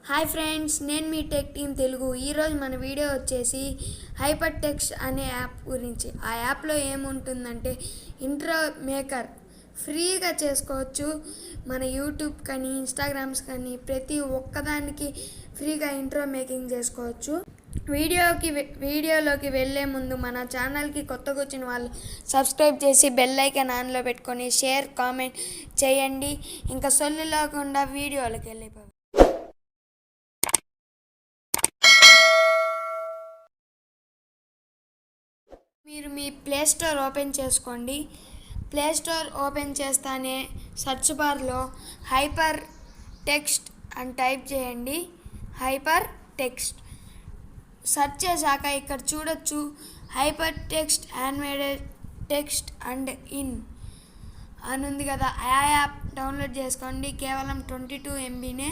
Hi friends, నేను మీ tech team Telugu. ఈరోజు మన వీడియో వచ్చేసి హైపర్ టెక్స్ట్ అనే యాప్ గురించి. ఆ యాప్లో ఏముంటుందంటే ఇంట్రో మేకర్ ఫ్రీగా చేసుకోవచ్చు. మన యూట్యూబ్ కానీ ఇన్స్టాగ్రామ్స్ కానీ ప్రతి ఒక్కదానికి ఫ్రీగా ఇంట్రో మేకింగ్ చేసుకోవచ్చు. వీడియోలోకి వెళ్ళే ముందు మన ఛానల్కి కొత్తగా వచ్చిన వాళ్ళు సబ్స్క్రైబ్ చేసి బెల్ ఐకాన్ ఆన్లో పెట్టుకొని షేర్ కామెంట్ చేయండి. ఇంకా సొల్లు లేకుండా వీడియోలోకి వెళ్ళిపోయి మీరు మీ ప్లే స్టోర్ ఓపెన్ చేసుకోండి. ప్లే స్టోర్ ఓపెన్ చేస్తానే సెర్చ్ బార్లో హైపర్ టెక్స్ట్ అని టైప్ చేయండి. హైపర్ టెక్స్ట్ సెర్చ్ చేశాక ఇక్కడ చూడొచ్చు hyper text animated text and in అని ఉంది కదా. ఆ యాప్ డౌన్లోడ్ చేసుకోండి. కేవలం 22 MBనే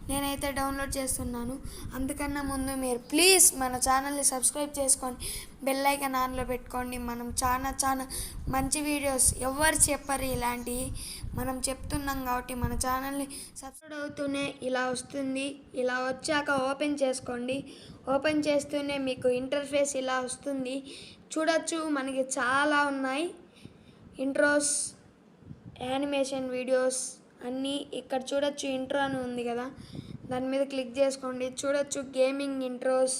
నేనైతే డౌన్లోడ్ చేస్తున్నాను. అందుకన్నా ముందు మీరు ప్లీజ్ మన ఛానల్ని సబ్స్క్రైబ్ చేసుకొని బెల్ ఐకాన్ ఆన్లో పెట్టుకోండి. మనం చాలా మంచి వీడియోస్ ఎవరు చెప్పరు ఇలాంటివి మనం చెప్తున్నాం కాబట్టి మన ఛానల్ని సబ్స్క్రైబ్ అవుతూనే ఇలా వస్తుంది. ఇలా వచ్చాక ఓపెన్ చేసుకోండి. ఓపెన్ చేస్తూనే మీకు ఇంటర్ఫేస్ ఇలా వస్తుంది. చూడొచ్చు మనకి చాలా ఉన్నాయి ఇంట్రోస్, యానిమేషన్ వీడియోస్ అన్నీ. ఇక్కడ చూడొచ్చు ఇంట్రో అని ఉంది కదా, దాని మీద క్లిక్ చేసుకోండి. చూడొచ్చు గేమింగ్ ఇంట్రోస్,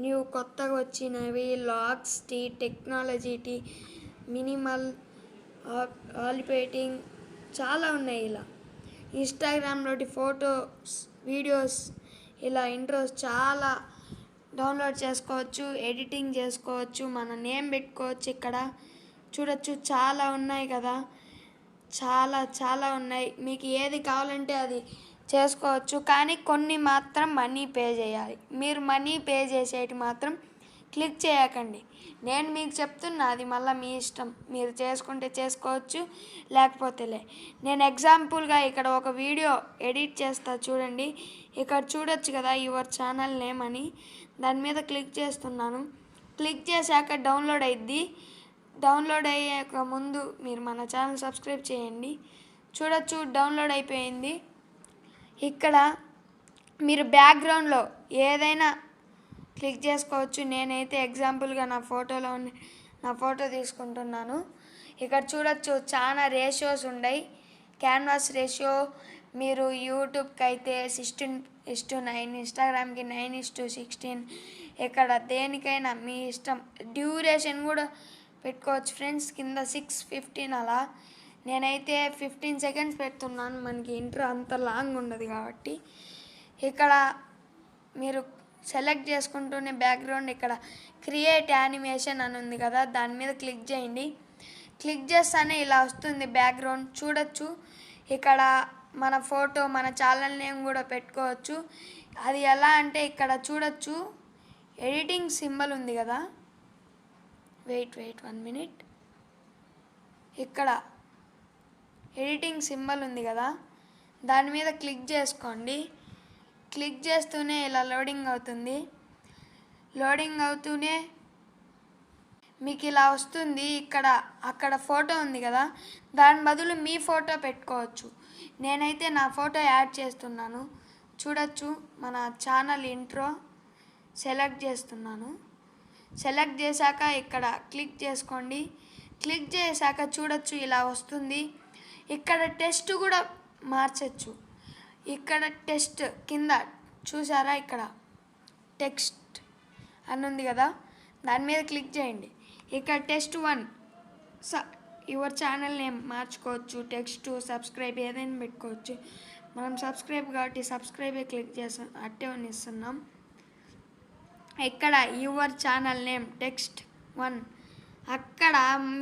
న్యూ కొత్తగా వచ్చినవి, లాగ్స్ టీ, టెక్నాలజీ టీ, మినిమల్ ఆల్పేటింగ్ చాలా ఉన్నాయి. ఇలా ఇన్స్టాగ్రామ్లోటి ఫొటోస్, వీడియోస్, ఇలా ఇంట్రోస్ చాలా డౌన్లోడ్ చేసుకోవచ్చు, ఎడిటింగ్ చేసుకోవచ్చు, మన నేమ్ పెట్టుకోవచ్చు. ఇక్కడ చూడొచ్చు చాలా ఉన్నాయి కదా, చాలా ఉన్నాయి. మీకు ఏది కావాలంటే అది చేసుకోవచ్చు, కానీ కొన్ని మాత్రం మనీ పే చేయాలి. మీరు మనీ పే చేసేటి మాత్రం క్లిక్ చేయకండి. నేను మీకు చెప్తున్నా, అది మళ్ళీ మీ ఇష్టం. మీరు చేసుకుంటే చేసుకోవచ్చు, లేకపోతే లే. నేను ఎగ్జాంపుల్గా ఇక్కడ ఒక వీడియో ఎడిట్ చేస్తా చూడండి. ఇక్కడ చూడొచ్చు కదా యువర్ ఛానల్ నేమ్ అని, దాని మీద క్లిక్ చేస్తున్నాను. క్లిక్ చేశాక డౌన్లోడ్ అయ్యిద్ది. డౌన్లోడ్ అయ్యాక ముందు మీరు మన ఛానల్ సబ్స్క్రైబ్ చేయండి. చూడొచ్చు డౌన్లోడ్ అయిపోయింది. ఇక్కడ మీరు బ్యాక్గ్రౌండ్లో ఏదైనా క్లిక్ చేసుకోవచ్చు. నేనైతే ఎగ్జాంపుల్గా నా ఫోటో తీసుకుంటున్నాను. ఇక్కడ చూడొచ్చు చాలా రేషియోస్ ఉన్నాయి. క్యాన్వాస్ రేషియో మీరు యూట్యూబ్కి అయితే 16:9, ఇన్స్టాగ్రామ్కి 9:16. ఇక్కడ దేనికైనా మీ ఇష్టం. డ్యూరేషన్ కూడా పెట్టుకోవచ్చు ఫ్రెండ్స్. కింద 6:15 అలా. నేనైతే 15 సెకండ్స్ పెడుతున్నాను, మనకి ఇంట్రో అంత లాంగ్ ఉండదు కాబట్టి. ఇక్కడ మీరు సెలెక్ట్ చేసుకుంటూనే బ్యాక్గ్రౌండ్ ఇక్కడ క్రియేట్ యానిమేషన్ అని ఉంది కదా, దాని మీద క్లిక్ చేయండి. క్లిక్ చేస్తానే ఇలా వస్తుంది బ్యాక్గ్రౌండ్. చూడొచ్చు ఇక్కడ మన ఫోటో, మన ఛానల్ నేమ్ కూడా పెట్టుకోవచ్చు. అది ఎలా అంటే ఇక్కడ చూడొచ్చు ఎడిటింగ్ సింబల్ ఉంది కదా, వెయిట్ 1 మినిట్. ఇక్కడ ఎడిటింగ్ సింబల్ ఉంది కదా, దాని మీద క్లిక్ చేసుకోండి. క్లిక్ చేస్తూనే ఇలా లోడింగ్ అవుతుంది. లోడింగ్ అవుతూనే మీకు ఇలా వస్తుంది. అక్కడ ఫోటో ఉంది కదా, దాని బదులు మీ ఫోటో పెట్టుకోవచ్చు. నేనైతే నా ఫోటో యాడ్ చేస్తున్నాను. చూడొచ్చు మన ఛానల్ ఇంట్రో సెలెక్ట్ చేస్తున్నాను. సెలెక్ట్ చేశాక ఇక్కడ క్లిక్ చేసుకోండి. క్లిక్ చేశాక చూడొచ్చు ఇలా వస్తుంది. ఇక్కడ టెక్స్ట్ కూడా మార్చచ్చు. ఇక్కడ టెక్స్ట్ కింద చూసారా, ఇక్కడ టెక్స్ట్ అని ఉంది కదా, దాని మీద క్లిక్ చేయండి. ఇక్కడ టెక్స్ట్ 1 యువర్ ఛానల్ నేమ్ మార్చుకోవచ్చు. టెక్స్ట్ సబ్స్క్రైబ్ ఏదైనా పెట్టుకోవచ్చు. మనం సబ్స్క్రైబ్ కాబట్టి సబ్స్క్రైబే క్లిక్ చేస్తాం, అట్టే ఇస్తున్నాం. ఇక్కడ యువర్ ఛానల్ నేమ్ టెక్స్ట్ 1, అక్కడ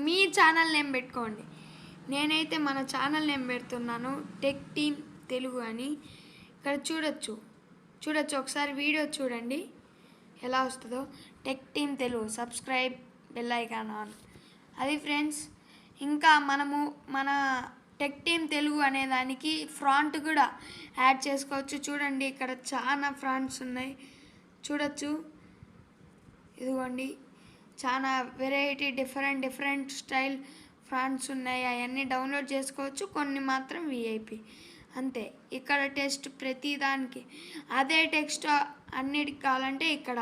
మీ ఛానల్ నేమ్ పెట్టుకోండి. నేనైతే మన ఛానల్ నేమ్ పెడుతున్నాను, టెక్ టీమ్ తెలుగు అని. ఇక్కడ చూడొచ్చు ఒకసారి వీడియో చూడండి ఎలా వస్తుందో. Tech team Telugu, subscribe, bell icon on. అది ఫ్రెండ్స్. ఇంకా మనము మన టెక్ టీమ్ తెలుగు అనే దానికి ఫ్రాంట్ కూడా యాడ్ చేసుకోవచ్చు. చూడండి ఇక్కడ చాలా ఫ్రాంట్స్ ఉన్నాయి. చూడొచ్చు ఇదిగోండి, చాలా వెరైటీ డిఫరెంట్ స్టైల్ ఫ్రాంట్స్ ఉన్నాయి. అవన్నీ డౌన్లోడ్ చేసుకోవచ్చు. కొన్ని మాత్రం VIP. అంతే. ఇక్కడ టెక్స్ట్ ప్రతిదానికి అదే టెక్స్ట్ అన్నిటికి కావాలంటే ఇక్కడ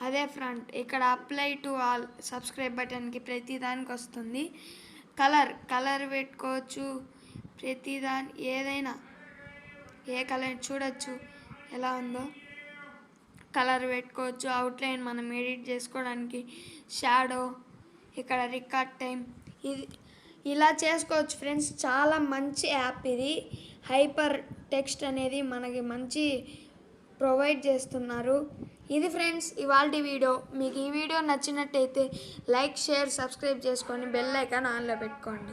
అదే ఫ్రంట్. ఇక్కడ అప్లై టు ఆల్ సబ్స్క్రైబ్ బటన్కి ప్రతిదానికి వస్తుంది. కలర్ పెట్టుకోవచ్చు, ప్రతిదాని ఏదైనా ఏ కలర్ చూడొచ్చు ఎలా ఉందో. కలర్ పెట్టుకోవచ్చు, అవుట్లైన్ మనం ఎడిట్ చేసుకోవడానికి, షాడో, ఇక్కడ రికార్డ్ టైం, ఇది ఇలా చేసుకోవచ్చు ఫ్రెండ్స్. చాలా మంచి యాప్ ఇది. హైపర్ టెక్స్ట్ అనేది మనకి మంచి ప్రొవైడ్ చేస్తున్నారు. ఇది ఫ్రెండ్స్ ఇవాల్టి వీడియో. మీకు ఈ వీడియో నచ్చినట్టయితే లైక్, షేర్, సబ్స్క్రైబ్ చేసుకొని బెల్ ఐకాన్ ఆన్లో పెట్టుకోండి.